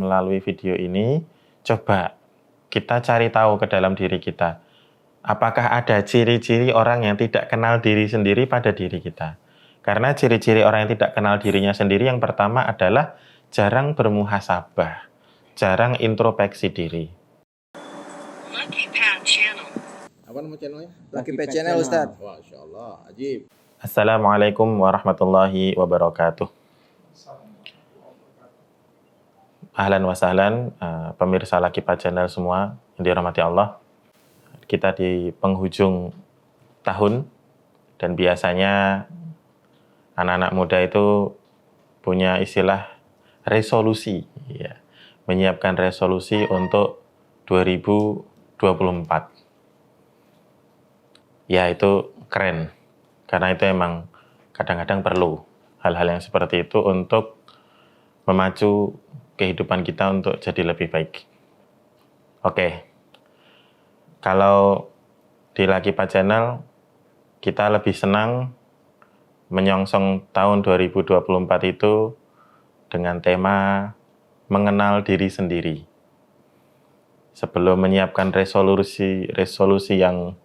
melalui video ini, coba kita cari tahu ke dalam diri kita. Apakah ada ciri-ciri orang yang tidak kenal diri sendiri pada diri kita? Karena ciri-ciri orang yang tidak kenal dirinya sendiri yang pertama adalah jarang bermuhasabah, jarang introspeksi diri. Lucky Pad Channel. Apa nama channelnya? Lucky Pad Channel, Ustaz. Masya Allah, ajib. Assalamualaikum warahmatullahi wabarakatuh. Ahlan wa sahlan, pemirsa Lucky Pad Channel semua yang dirahmati Allah. Kita di penghujung tahun dan biasanya anak-anak muda itu punya istilah resolusi, ya, menyiapkan resolusi untuk 2024. Ya, itu keren, karena itu emang kadang-kadang perlu hal-hal yang seperti itu untuk memacu kehidupan kita untuk jadi lebih baik. Oke, kalau di Lucky Pad Channel kita lebih senang menyongsong tahun 2024 itu dengan tema mengenal diri sendiri. Sebelum menyiapkan resolusi yang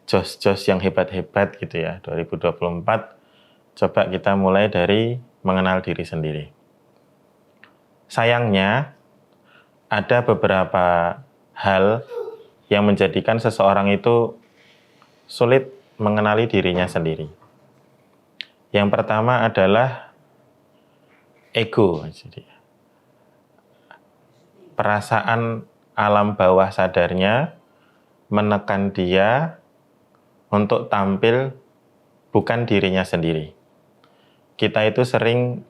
jos-jos yang hebat-hebat gitu ya, 2024, coba kita mulai dari mengenal diri sendiri. Sayangnya, ada beberapa hal yang menjadikan seseorang itu sulit mengenali dirinya sendiri. Yang pertama adalah ego. Perasaan alam bawah sadarnya menekan dia untuk tampil bukan dirinya sendiri. Kita itu sering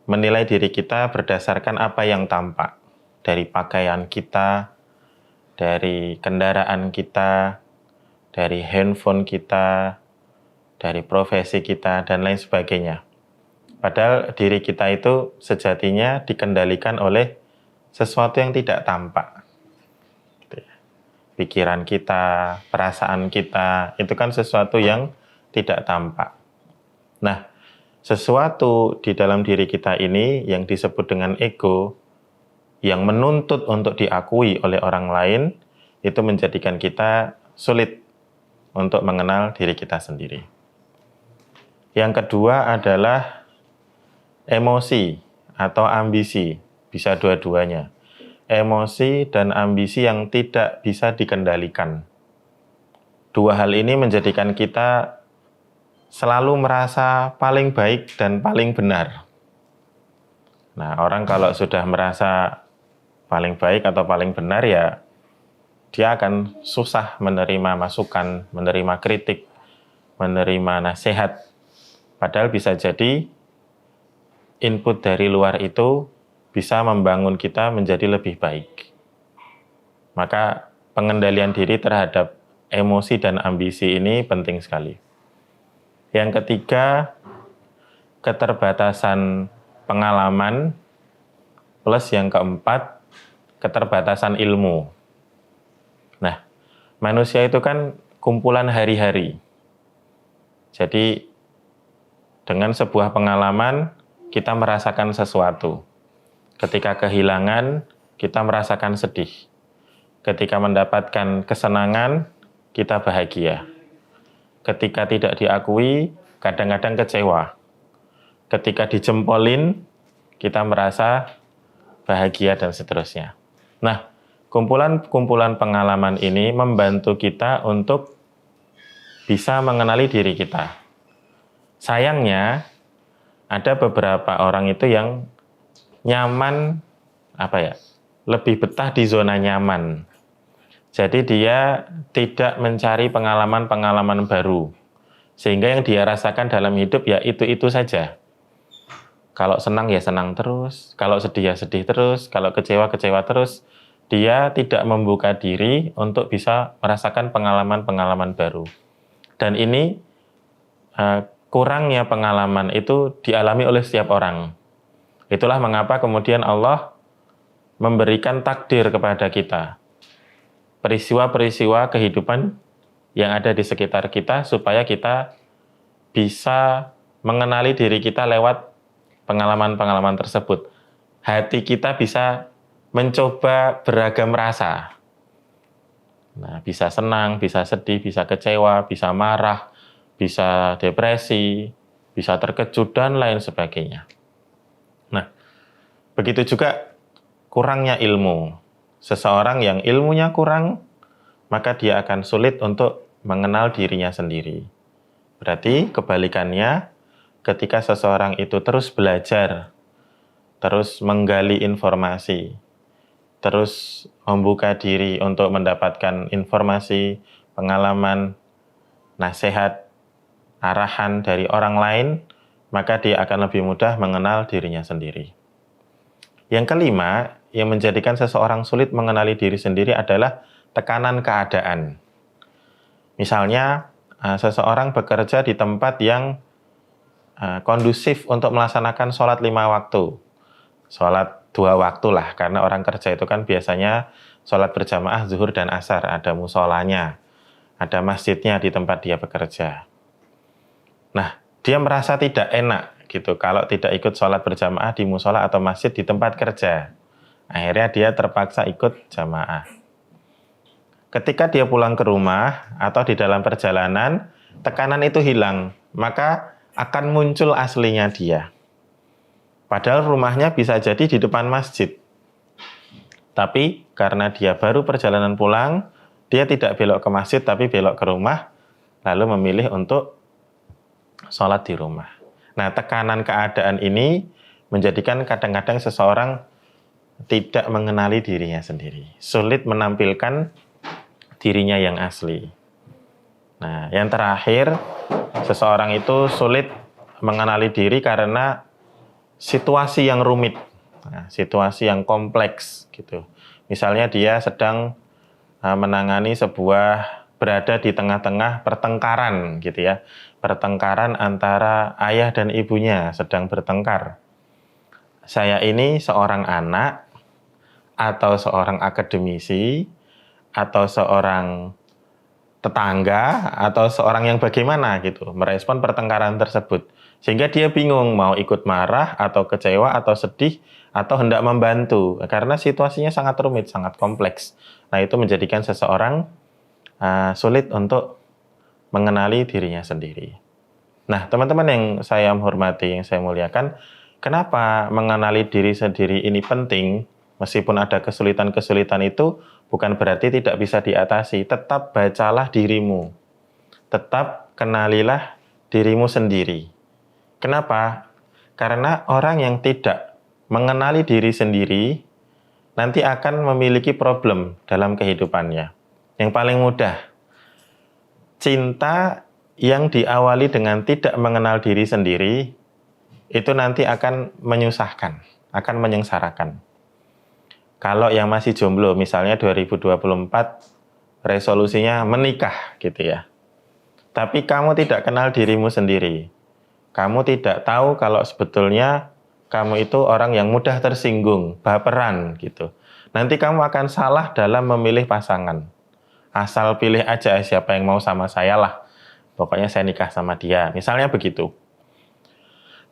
menilai diri kita berdasarkan apa yang tampak. Dari pakaian kita, dari kendaraan kita, dari handphone kita, dari profesi kita, dan lain sebagainya. Padahal diri kita itu sejatinya dikendalikan oleh sesuatu yang tidak tampak. Pikiran kita, perasaan kita, itu kan sesuatu yang tidak tampak. Nah, sesuatu di dalam diri kita ini yang disebut dengan ego, yang menuntut untuk diakui oleh orang lain, itu menjadikan kita sulit untuk mengenal diri kita sendiri. Yang kedua adalah emosi atau ambisi, bisa dua-duanya. Emosi dan ambisi yang tidak bisa dikendalikan. Dua hal ini menjadikan kita selalu merasa paling baik dan paling benar. Nah, orang kalau sudah merasa paling baik atau paling benar, ya dia akan susah menerima masukan, menerima kritik, menerima nasihat. Padahal bisa jadi input dari luar itu bisa membangun kita menjadi lebih baik. Maka pengendalian diri terhadap emosi dan ambisi ini penting sekali. Yang ketiga, keterbatasan pengalaman, plus yang keempat, keterbatasan ilmu. Nah, manusia itu kan kumpulan hari-hari. Jadi, dengan sebuah pengalaman, kita merasakan sesuatu. Ketika kehilangan, kita merasakan sedih. Ketika mendapatkan kesenangan, kita bahagia. Ketika tidak diakui, kadang-kadang kecewa. Ketika dijempolin, kita merasa bahagia dan seterusnya. Nah, kumpulan-kumpulan pengalaman ini membantu kita untuk bisa mengenali diri kita. Sayangnya, ada beberapa orang itu yang nyaman, lebih betah di zona nyaman. Jadi dia tidak mencari pengalaman-pengalaman baru. Sehingga yang dia rasakan dalam hidup ya itu-itu saja. Kalau senang ya senang terus, kalau sedih ya sedih terus, kalau kecewa-kecewa terus. Dia tidak membuka diri untuk bisa merasakan pengalaman-pengalaman baru. Dan ini kurangnya pengalaman itu dialami oleh setiap orang. Itulah mengapa kemudian Allah memberikan takdir kepada kita. Peristiwa-peristiwa kehidupan yang ada di sekitar kita supaya kita bisa mengenali diri kita lewat pengalaman-pengalaman tersebut. hati kita bisa mencoba beragam rasa. Nah, bisa senang, bisa sedih, bisa kecewa, bisa marah, bisa depresi, bisa terkejut, dan lain sebagainya. Nah, begitu juga kurangnya ilmu. Seseorang yang ilmunya kurang, maka dia akan sulit untuk mengenal dirinya sendiri. Berarti kebalikannya, ketika seseorang itu terus belajar, terus menggali informasi, terus membuka diri untuk mendapatkan informasi, pengalaman, nasihat, arahan dari orang lain, maka dia akan lebih mudah mengenal dirinya sendiri. Yang kelima, yang menjadikan seseorang sulit mengenali diri sendiri adalah tekanan keadaan. Misalnya, seseorang bekerja di tempat yang kondusif untuk melaksanakan sholat 5 waktu. Sholat 2 waktu lah, karena orang kerja itu kan biasanya sholat berjamaah zuhur dan asar, ada musolanya, ada masjidnya di tempat dia bekerja. Nah, dia merasa tidak enak gitu kalau tidak ikut sholat berjamaah di musola atau masjid di tempat kerja. Akhirnya dia terpaksa ikut jamaah. Ketika dia pulang ke rumah atau di dalam perjalanan, tekanan itu hilang, maka akan muncul aslinya dia. Padahal rumahnya bisa jadi di depan masjid. Tapi karena dia baru perjalanan pulang, dia tidak belok ke masjid tapi belok ke rumah, lalu memilih untuk sholat di rumah. Nah, tekanan keadaan ini menjadikan kadang-kadang seseorang tidak mengenali dirinya sendiri. Sulit menampilkan dirinya yang asli. Nah, yang terakhir, seseorang itu sulit mengenali diri karena situasi yang rumit, situasi yang kompleks gitu. Misalnya dia sedang menangani berada di tengah-tengah pertengkaran gitu ya. Pertengkaran antara ayah dan ibunya sedang bertengkar. Saya ini seorang anak atau seorang akademisi atau seorang tetangga atau seorang yang bagaimana gitu merespon pertengkaran tersebut. Sehingga dia bingung mau ikut marah atau kecewa atau sedih atau hendak membantu karena situasinya sangat rumit, sangat kompleks. Nah, itu menjadikan seseorang sulit untuk mengenali dirinya sendiri. Nah, teman-teman yang saya hormati, yang saya muliakan, kenapa mengenali diri sendiri ini penting? Meskipun ada kesulitan-kesulitan itu bukan berarti tidak bisa diatasi. Tetap bacalah dirimu. Tetap kenalilah dirimu sendiri. Kenapa? Karena orang yang tidak mengenali diri sendiri nanti akan memiliki problem dalam kehidupannya. Yang paling mudah, cinta yang diawali dengan tidak mengenal diri sendiri itu nanti akan menyusahkan, akan menyengsarakan. Kalau yang masih jomblo, misalnya 2024 resolusinya menikah gitu ya. Tapi kamu tidak kenal dirimu sendiri. Kamu tidak tahu kalau sebetulnya kamu itu orang yang mudah tersinggung, baperan gitu. Nanti kamu akan salah dalam memilih pasangan. Asal pilih aja siapa yang mau sama saya lah. Pokoknya saya nikah sama dia. Misalnya begitu.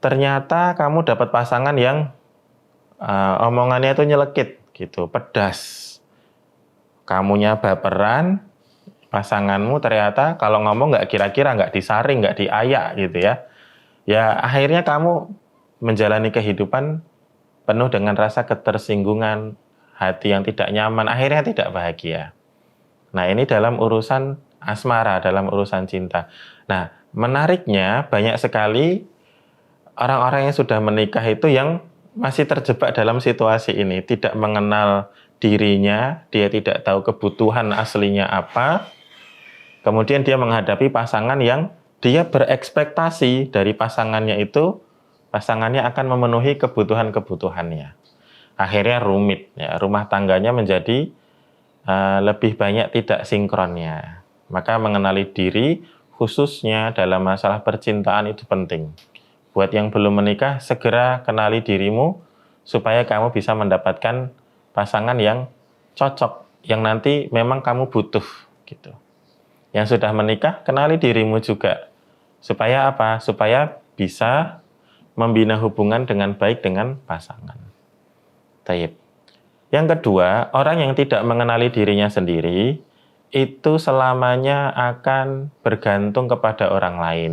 Ternyata kamu dapat pasangan yang omongannya itu nyelekit gitu, pedas. Kamunya baperan, pasanganmu ternyata kalau ngomong nggak kira-kira, nggak disaring, nggak diayak gitu ya. Ya akhirnya kamu menjalani kehidupan penuh dengan rasa ketersinggungan, hati yang tidak nyaman, akhirnya tidak bahagia. Nah, ini dalam urusan asmara, dalam urusan cinta. Nah, menariknya banyak sekali orang-orang yang sudah menikah itu yang masih terjebak dalam situasi ini, tidak mengenal dirinya, dia tidak tahu kebutuhan aslinya apa. Kemudian dia menghadapi pasangan yang dia berekspektasi dari pasangannya itu, pasangannya akan memenuhi kebutuhan-kebutuhannya. Akhirnya rumit, ya, rumah tangganya menjadi lebih banyak tidak sinkronnya. Maka mengenali diri, khususnya dalam masalah percintaan itu penting. Buat yang belum menikah, segera kenali dirimu, supaya kamu bisa mendapatkan pasangan yang cocok, yang nanti memang kamu butuh. Gitu. Yang sudah menikah, kenali dirimu juga. Supaya apa? Supaya bisa membina hubungan dengan baik dengan pasangan. Taib. Yang kedua, orang yang tidak mengenali dirinya sendiri itu selamanya akan bergantung kepada orang lain.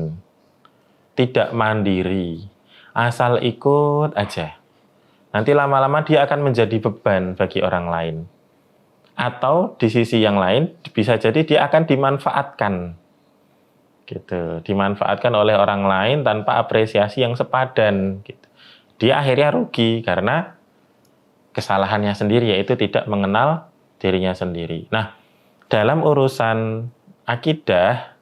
Tidak mandiri, asal ikut aja. Nanti lama-lama dia akan menjadi beban bagi orang lain. Atau di sisi yang lain bisa jadi dia akan dimanfaatkan. Gitu, dimanfaatkan oleh orang lain tanpa apresiasi yang sepadan gitu. Dia akhirnya rugi karena kesalahannya sendiri, yaitu tidak mengenal dirinya sendiri. Nah, dalam urusan akidah,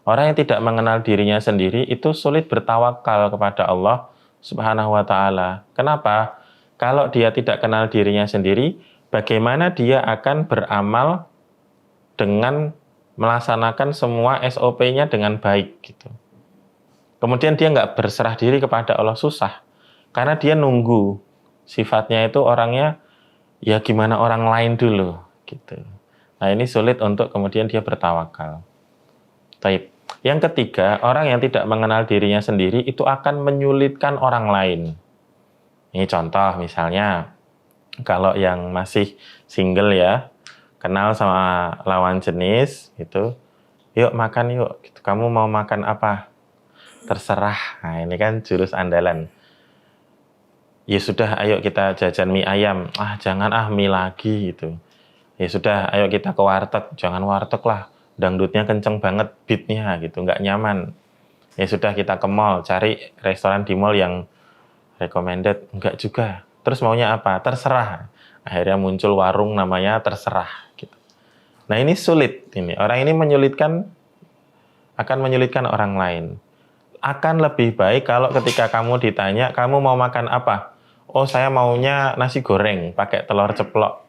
orang yang tidak mengenal dirinya sendiri itu sulit bertawakal kepada Allah Subhanahu wa taala. Kenapa? Kalau dia tidak kenal dirinya sendiri, bagaimana dia akan beramal dengan melaksanakan semua SOP-nya dengan baik gitu. Kemudian dia nggak berserah diri kepada Allah, susah. Karena dia nunggu. Sifatnya itu orangnya ya gimana orang lain dulu gitu. Nah, ini sulit untuk kemudian dia bertawakal. Taib. Yang ketiga, orang yang tidak mengenal dirinya sendiri itu akan menyulitkan orang lain. Ini contoh misalnya, kalau yang masih single ya, kenal sama lawan jenis gitu, yuk makan yuk, gitu. Kamu mau makan apa? Terserah. Nah, ini kan jurus andalan. Ya sudah, ayo kita jajan mie ayam. Ah, jangan mie lagi gitu. Ya sudah, ayo kita ke warteg. Jangan warteg lah, dangdutnya kenceng banget beatnya gitu, nggak nyaman. Ya sudah, kita ke mall, cari restoran di mall yang recommended. Enggak juga. Terus maunya apa? Terserah. Akhirnya muncul warung namanya Terserah gitu. Nah, ini sulit ini. Orang ini akan menyulitkan orang lain. Akan lebih baik kalau ketika kamu ditanya, kamu mau makan apa? Oh, saya maunya nasi goreng pakai telur ceplok.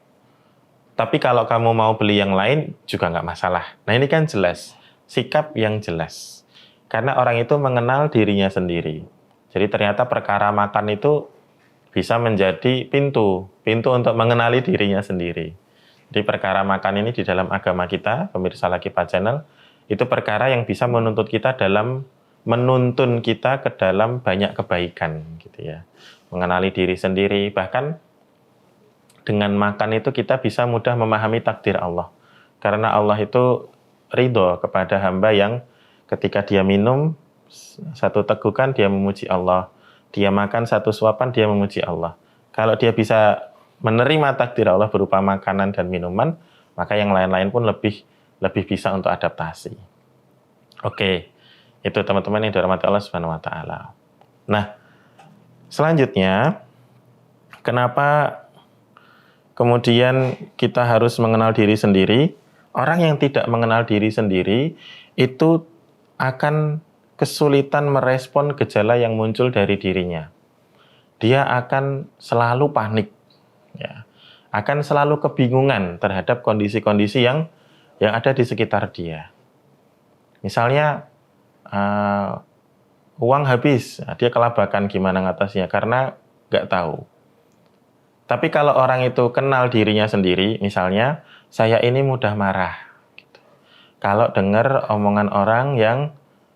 Tapi kalau kamu mau beli yang lain juga nggak masalah. Nah, ini kan jelas. Sikap yang jelas. Karena orang itu mengenal dirinya sendiri. Jadi ternyata perkara makan itu bisa menjadi pintu untuk mengenali dirinya sendiri. Jadi perkara makan ini di dalam agama kita, pemirsa Lakipa Channel, itu perkara yang bisa menuntun kita ke dalam banyak kebaikan gitu ya. Mengenali diri sendiri, bahkan dengan makan itu kita bisa mudah memahami takdir Allah. Karena Allah itu ridho kepada hamba yang ketika dia minum satu tegukan dia memuji Allah, dia makan satu suapan dia memuji Allah. Kalau dia bisa menerima takdir Allah berupa makanan dan minuman, maka yang lain-lain pun lebih bisa untuk adaptasi. Oke, itu teman-teman yang dirahmati Allah Subhanahu wa taala. Nah, selanjutnya, kenapa kemudian kita harus mengenal diri sendiri? Orang yang tidak mengenal diri sendiri itu akan kesulitan merespon gejala yang muncul dari dirinya. Dia akan selalu panik, ya. Akan selalu kebingungan terhadap kondisi-kondisi yang ada di sekitar dia. Misalnya uang habis, dia kelabakan gimana ngatasinya karena nggak tahu. Tapi kalau orang itu kenal dirinya sendiri, misalnya saya ini mudah marah. Gitu. Kalau dengar omongan orang yang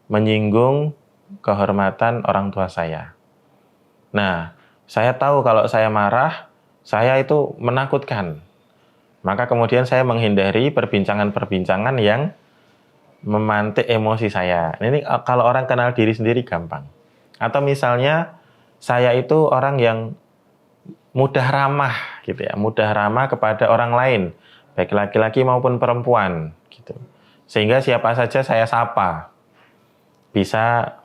menyinggung kehormatan orang tua saya. Nah, saya tahu kalau saya marah, saya itu menakutkan. Maka kemudian saya menghindari perbincangan-perbincangan yang memantik emosi saya. Ini kalau orang kenal diri sendiri gampang. Atau misalnya saya itu orang yang mudah ramah gitu ya, mudah ramah kepada orang lain, baik laki-laki maupun perempuan gitu. Sehingga siapa saja saya sapa. Bisa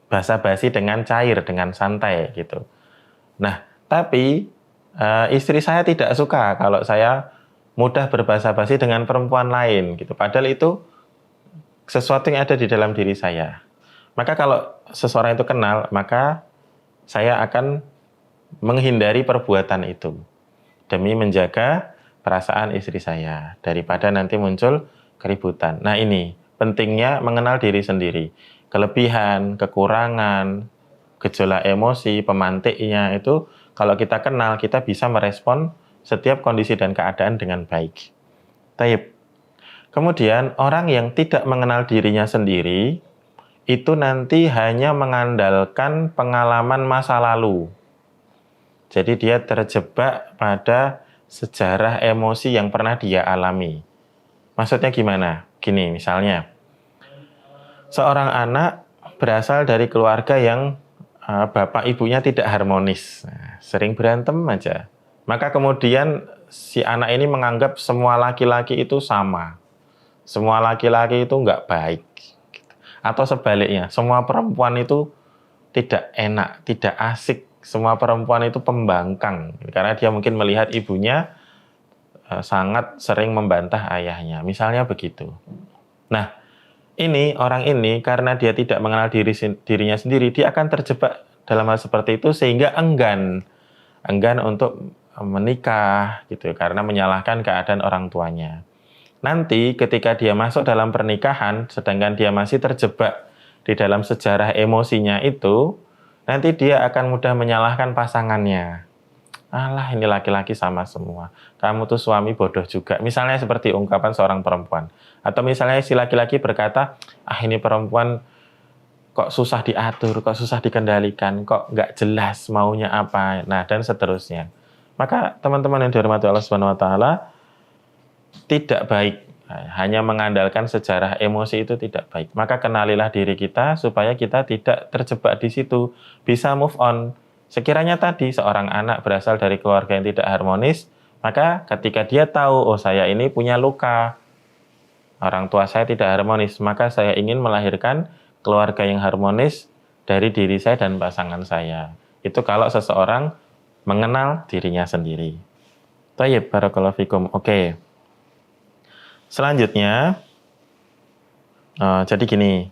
basa-basi dengan cair, dengan santai gitu. Nah, tapi istri saya tidak suka kalau saya mudah berbasa-basi dengan perempuan lain gitu. Padahal itu sesuatu yang ada di dalam diri saya. Maka kalau seseorang itu kenal, maka saya akan menghindari perbuatan itu demi menjaga perasaan istri saya daripada nanti muncul keributan. Nah, ini pentingnya mengenal diri sendiri. Kelebihan, kekurangan, gejolak emosi, pemantiknya itu kalau kita kenal, kita bisa merespon setiap kondisi dan keadaan dengan baik. Taib. Kemudian orang yang tidak mengenal dirinya sendiri itu nanti hanya mengandalkan pengalaman masa lalu. Jadi dia terjebak pada sejarah emosi yang pernah dia alami. Maksudnya gimana? Gini misalnya, seorang anak berasal dari keluarga yang bapak ibunya tidak harmonis, sering berantem aja. Maka kemudian si anak ini menganggap semua laki-laki itu sama. Semua laki-laki itu nggak baik. Atau sebaliknya, semua perempuan itu tidak enak, tidak asik. Semua perempuan itu pembangkang. Karena dia mungkin melihat ibunya sangat sering membantah ayahnya. Misalnya begitu. Nah, orang ini karena dia tidak mengenal dirinya sendiri, dia akan terjebak dalam hal seperti itu sehingga enggan untuk menikah gitu karena menyalahkan keadaan orang tuanya. Nanti ketika dia masuk dalam pernikahan, sedangkan dia masih terjebak di dalam sejarah emosinya itu, nanti dia akan mudah menyalahkan pasangannya. Alah, ini laki-laki sama semua. Kamu tuh suami bodoh juga. Misalnya seperti ungkapan seorang perempuan. Atau misalnya si laki-laki berkata, ini perempuan kok susah diatur, kok susah dikendalikan, kok nggak jelas maunya apa, nah dan seterusnya. Maka teman-teman yang dihormati Allah Subhanahu wa Ta'ala, tidak baik hanya mengandalkan sejarah emosi itu tidak baik. Maka kenalilah diri kita supaya kita tidak terjebak di situ, bisa move on. Sekiranya tadi seorang anak berasal dari keluarga yang tidak harmonis, maka ketika dia tahu, oh saya ini punya luka, orang tua saya tidak harmonis, maka saya ingin melahirkan keluarga yang harmonis dari diri saya dan pasangan saya. Itu kalau seseorang mengenal dirinya sendiri. Thayyib, barakallahu fikum. Oke. Selanjutnya, jadi gini,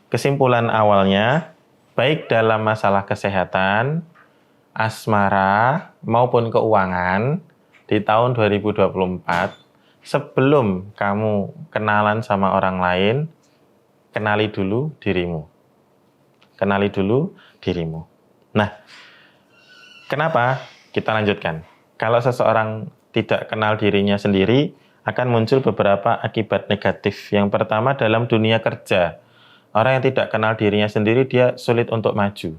kesimpulan awalnya, baik dalam masalah kesehatan, asmara, maupun keuangan, di tahun 2024, sebelum kamu kenalan sama orang lain, kenali dulu dirimu. Kenali dulu dirimu. Nah, kenapa? Kita lanjutkan. Kalau seseorang tidak kenal dirinya sendiri, akan muncul beberapa akibat negatif. Yang pertama dalam dunia kerja. Orang yang tidak kenal dirinya sendiri, dia sulit untuk maju.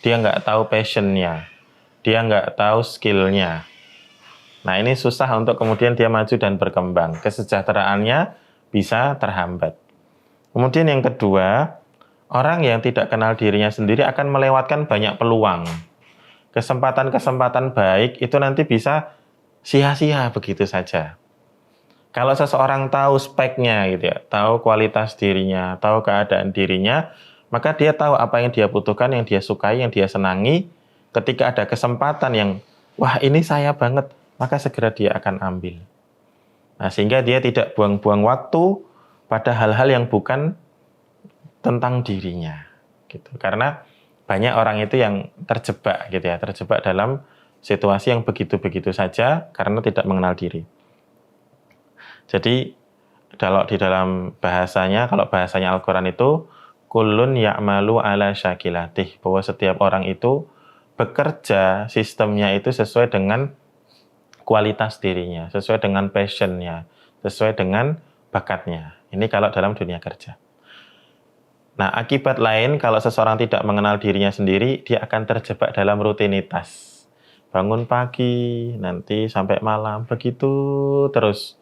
Dia nggak tahu passionnya. Dia nggak tahu skillnya. Nah, ini susah untuk kemudian dia maju dan berkembang. Kesejahteraannya bisa terhambat. Kemudian yang kedua, orang yang tidak kenal dirinya sendiri akan melewatkan banyak peluang. Kesempatan-kesempatan baik itu nanti bisa sia-sia begitu saja. Kalau seseorang tahu speknya gitu ya, tahu kualitas dirinya, tahu keadaan dirinya, maka dia tahu apa yang dia butuhkan, yang dia sukai, yang dia senangi. Ketika ada kesempatan yang, wah ini saya banget, maka segera dia akan ambil. Nah, sehingga dia tidak buang-buang waktu pada hal-hal yang bukan tentang dirinya. Gitu. Karena banyak orang itu yang terjebak gitu ya, terjebak dalam situasi yang begitu-begitu saja karena tidak mengenal diri. Jadi kalau di dalam bahasanya, kalau bahasanya Al-Quran itu kullun ya'malu ala syakilatih, bahwa setiap orang itu bekerja sistemnya itu sesuai dengan kualitas dirinya, sesuai dengan passionnya, sesuai dengan bakatnya. Ini kalau dalam dunia kerja. Nah, akibat lain kalau seseorang tidak mengenal dirinya sendiri, dia akan terjebak dalam rutinitas. Bangun pagi, nanti sampai malam, begitu terus.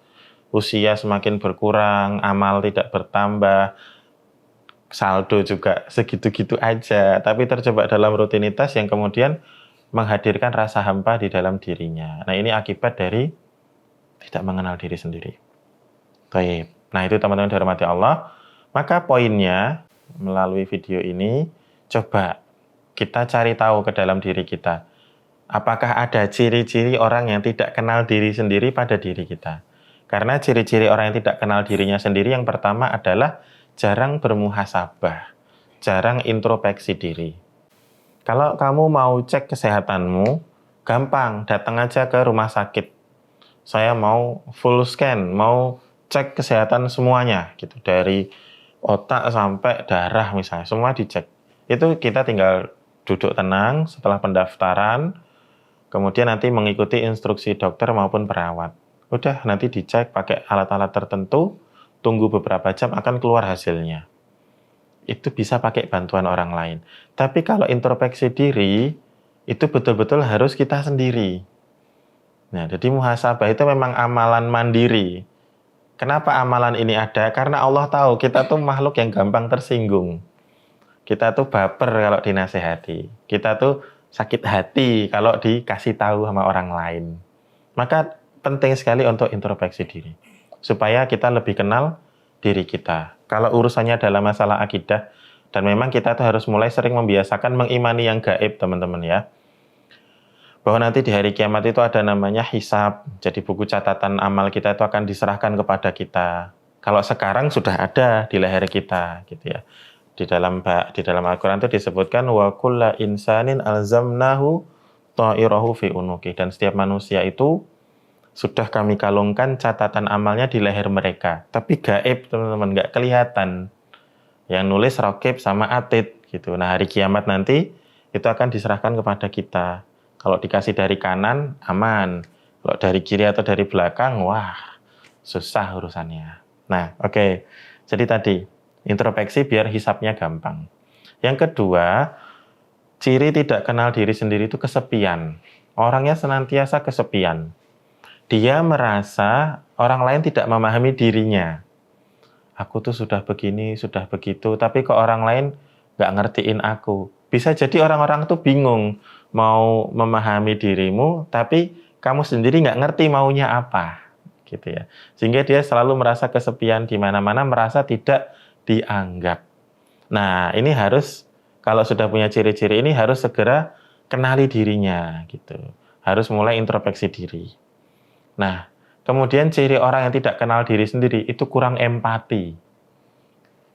Usia semakin berkurang, amal tidak bertambah, saldo juga segitu-gitu aja, tapi terjebak dalam rutinitas yang kemudian menghadirkan rasa hampa di dalam dirinya. Nah, ini akibat dari tidak mengenal diri sendiri. Baik. Nah, itu teman-teman dihormati Allah. Maka poinnya, melalui video ini, coba kita cari tahu ke dalam diri kita. Apakah ada ciri-ciri orang yang tidak kenal diri sendiri pada diri kita? Karena ciri-ciri orang yang tidak kenal dirinya sendiri yang pertama adalah jarang bermuhasabah, jarang introspeksi diri. Kalau kamu mau cek kesehatanmu, gampang, datang aja ke rumah sakit. Saya mau full scan, mau cek kesehatan semuanya, gitu, dari otak sampai darah misalnya, semua dicek. Itu kita tinggal duduk tenang setelah pendaftaran, kemudian nanti mengikuti instruksi dokter maupun perawat. Udah, nanti dicek pakai alat-alat tertentu, tunggu beberapa jam akan keluar hasilnya. Itu bisa pakai bantuan orang lain. Tapi kalau introspeksi diri, itu betul-betul harus kita sendiri. Nah, jadi muhasabah itu memang amalan mandiri. Kenapa amalan ini ada? Karena Allah tahu kita tuh makhluk yang gampang tersinggung. Kita tuh baper kalau dinasehati. Kita tuh sakit hati kalau dikasih tahu sama orang lain. Maka penting sekali untuk introspeksi diri. Supaya kita lebih kenal diri kita. Kalau urusannya dalam masalah akidah, dan memang kita tuh harus mulai sering membiasakan mengimani yang gaib, teman-teman ya. Bahwa nanti di hari kiamat itu ada namanya hisab. Jadi buku catatan amal kita itu akan diserahkan kepada kita. Kalau sekarang sudah ada di leher kita, gitu ya. Di dalam Al-Qur'an itu disebutkan wa kulla insanin alzamnahu ta'irahu fi unuki, dan setiap manusia itu sudah kami kalungkan catatan amalnya di leher mereka. Tapi gaib, teman-teman, nggak kelihatan. Yang nulis Raqib sama Atid gitu. Nah, hari kiamat nanti itu akan diserahkan kepada kita. Kalau dikasih dari kanan, aman. Kalau dari kiri atau dari belakang, wah, susah urusannya. Nah, oke. Jadi tadi, introspeksi biar hisapnya gampang. Yang kedua, ciri tidak kenal diri sendiri itu kesepian. Orangnya senantiasa kesepian. Dia merasa orang lain tidak memahami dirinya. Aku tuh sudah begini, sudah begitu, tapi kok orang lain nggak ngertiin aku. Bisa jadi orang-orang tuh bingung mau memahami dirimu, tapi kamu sendiri nggak ngerti maunya apa, gitu ya. Sehingga dia selalu merasa kesepian di mana-mana, merasa tidak dianggap. Nah, ini harus, kalau sudah punya ciri-ciri ini harus segera kenali dirinya, gitu. Harus mulai introspeksi diri. Nah, kemudian ciri orang yang tidak kenal diri sendiri itu kurang empati.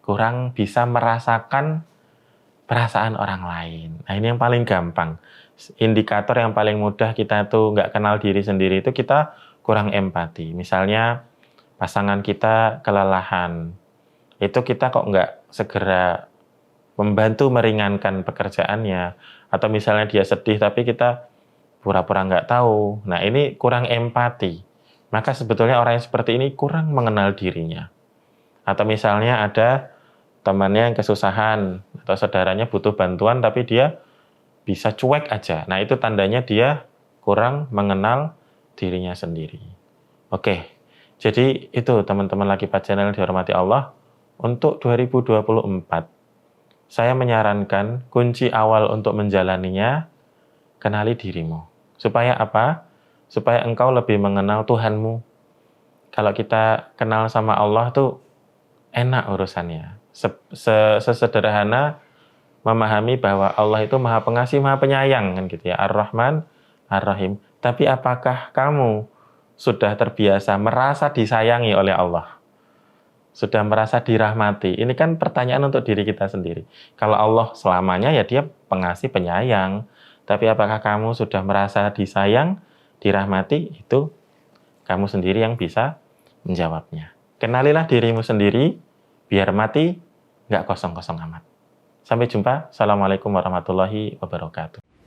Kurang bisa merasakan perasaan orang lain. Nah, ini yang paling gampang. Indikator yang paling mudah kita tuh nggak kenal diri sendiri itu kita kurang empati. Misalnya pasangan kita kelelahan, itu kita kok nggak segera membantu meringankan pekerjaannya. Atau misalnya dia sedih tapi kita pura-pura nggak tahu. Nah, ini kurang empati. Maka sebetulnya orang yang seperti ini kurang mengenal dirinya. Atau misalnya ada temannya yang kesusahan atau saudaranya butuh bantuan tapi dia bisa cuek aja. Nah, itu tandanya dia kurang mengenal dirinya sendiri. Oke, jadi itu teman-teman Lakipat Channel dihormati Allah. Untuk 2024, saya menyarankan kunci awal untuk menjalaninya, kenali dirimu. Supaya apa? Supaya engkau lebih mengenal Tuhanmu. Kalau kita kenal sama Allah tuh enak urusannya. Sesederhana memahami bahwa Allah itu Maha Pengasih, Maha Penyayang, kan gitu ya. Ar-Rahman, Ar-Rahim. Tapi apakah kamu sudah terbiasa merasa disayangi oleh Allah? Sudah merasa dirahmati? Ini kan pertanyaan untuk diri kita sendiri. Kalau Allah selamanya ya dia pengasih, penyayang. Tapi apakah kamu sudah merasa disayang, dirahmati? Itu kamu sendiri yang bisa menjawabnya. Kenalilah dirimu sendiri, biar mati nggak kosong-kosong amat. Sampai jumpa. Assalamualaikum warahmatullahi wabarakatuh.